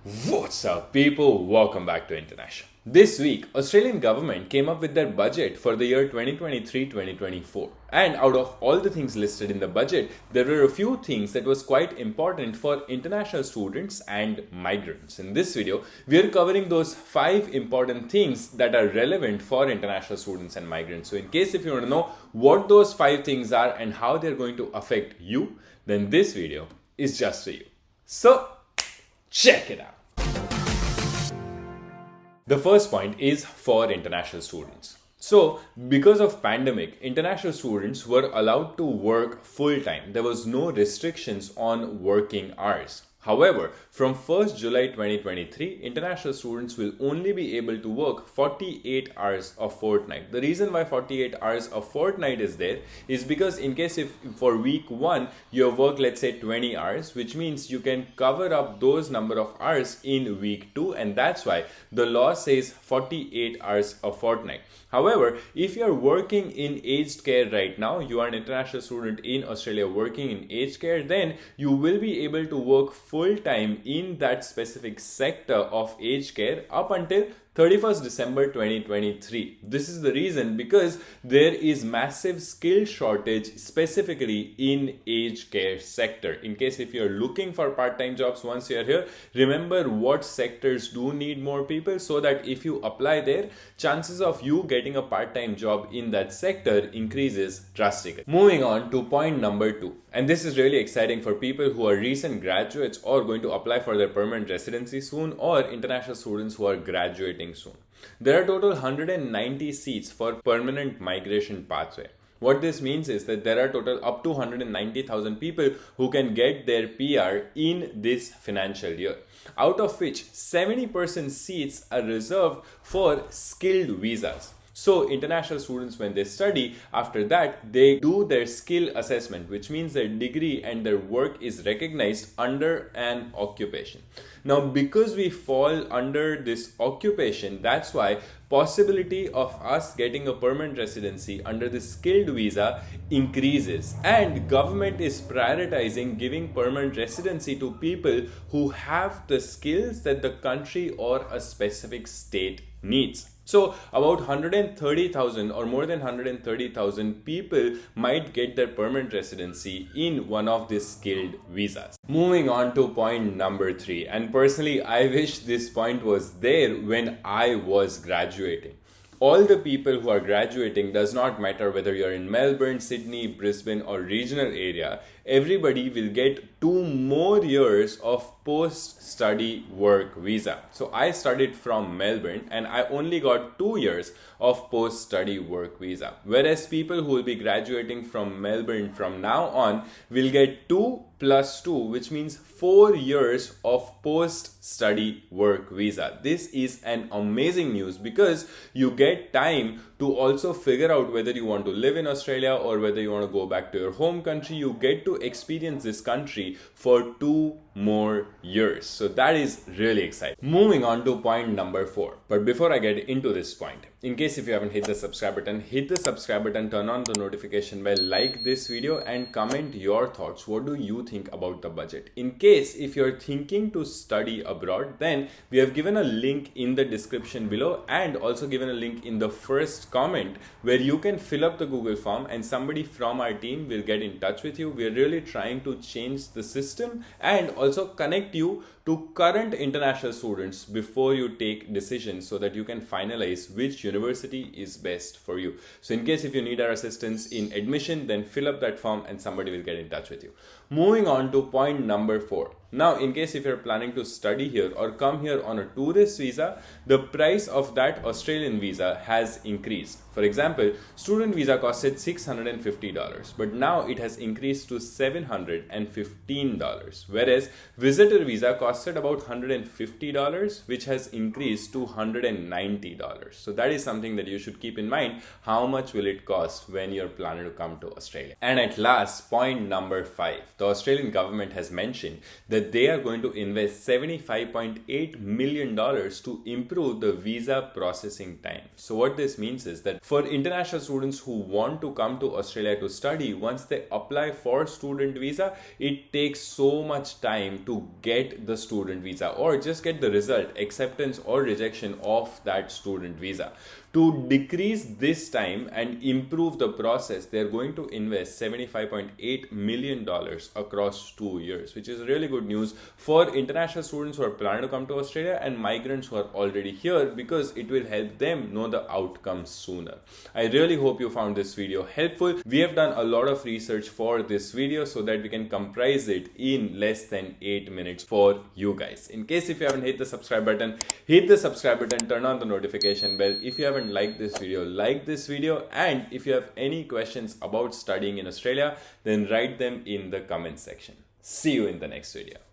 What's up, people? Welcome back to International. This week, Australian government came up with their budget for the year 2023-2024. And out of all the things listed in the budget, there were a few things that was quite important for international students and migrants. In this video, we are covering those 5 important things that are relevant for international students and migrants. So in case if you want to know what those 5 things are and how they're going to affect you, then this video is just for you. So, check it out. The first point is for international students. So, because of pandemic, international students were allowed to work full time. There was no restrictions on working hours. However, from 1st July 2023, international students will only be able to work 48 hours a fortnight. The reason why 48 hours a fortnight is there is because in case if for week 1 you work, let's say 20 hours, which means you can cover up those number of hours in week 2, and that's why the law says 48 hours a fortnight. However, if you are working in aged care right now, you are an international student in Australia working in aged care, then you will be able to work full time in that specific sector of aged care up until 31st December 2023. This is the reason because there is massive skill shortage specifically in aged care sector. In case if you're looking for part-time jobs once you're here, remember what sectors do need more people so that if you apply there, chances of you getting a part-time job in that sector increases drastically. Moving on to point number 2. And this is really exciting for people who are recent graduates or going to apply for their permanent residency soon, or international students who are graduating soon. There are total 190 seats for permanent migration pathway. What this means is that there are total up to 190,000 people who can get their PR in this financial year, out of which 70% seats are reserved for skilled visas. So international students, when they study, after that they do their skill assessment, which means their degree and their work is recognized under an occupation. Now, because we fall under this occupation, that's why possibility of us getting a permanent residency under the skilled visa increases, and government is prioritizing giving permanent residency to people who have the skills that the country or a specific state needs. So about 130,000 or more than 130,000 people might get their permanent residency in one of these skilled visas. Moving on to point number 3, and personally I wish this point was there when I was graduating. All the people who are graduating, does not matter whether you're in Melbourne, Sydney, Brisbane or regional area, everybody will get 2 more years of post-study work visa. So I studied from Melbourne and I only got 2 years of post-study work visa. Whereas people who will be graduating from Melbourne from now on will get 2 plus 2, which means 4 years of post-study work visa. This is an amazing news because you get time to also figure out whether you want to live in Australia or whether you want to go back to your home country. You get to experience this country for 2 more years. So that is really exciting. Moving on to point number 4. But before I get into this point, in case if you haven't hit the subscribe button, hit the subscribe button, turn on the notification bell, like this video and comment your thoughts. What do you think about the budget? In case if you're thinking to study abroad, then we have given a link in the description below and also given a link in the first comment where you can fill up the Google form and somebody from our team will get in touch with you. We are really trying to change the system and also connect you to current international students before you take decisions so that you can finalize which university is best for you. So in case if you need our assistance in admission, then fill up that form and somebody will get in touch with you. Moving on to point number 4. Now, in case if you're planning to study here or come here on a tourist visa, the price of that Australian visa has increased. For example, student visa costed $650, but now it has increased to $715, whereas visitor visa costed about $150, which has increased to $190. So that is something that you should keep in mind. How much will it cost when you're planning to come to Australia? And at last, point number 5. The Australian government has mentioned that that they are going to invest $75.8 million to improve the visa processing time. So what this means is that for international students who want to come to Australia to study, once they apply for student visa, it takes so much time to get the student visa or just get the result, acceptance or rejection of that student visa. To decrease this time and improve the process, they're going to invest $75.8 million across 2 years, which is really good news for international students who are planning to come to Australia and migrants who are already here, because it will help them know the outcomes sooner. I really hope you found this video helpful. We have done a lot of research for this video so that we can comprise it in less than 8 minutes for you guys. In case if you haven't hit the subscribe button, hit the subscribe button, turn on the notification bell. If you haven't liked this video, like this video, and if you have any questions about studying in Australia, then write them in the comment section. See you in the next video.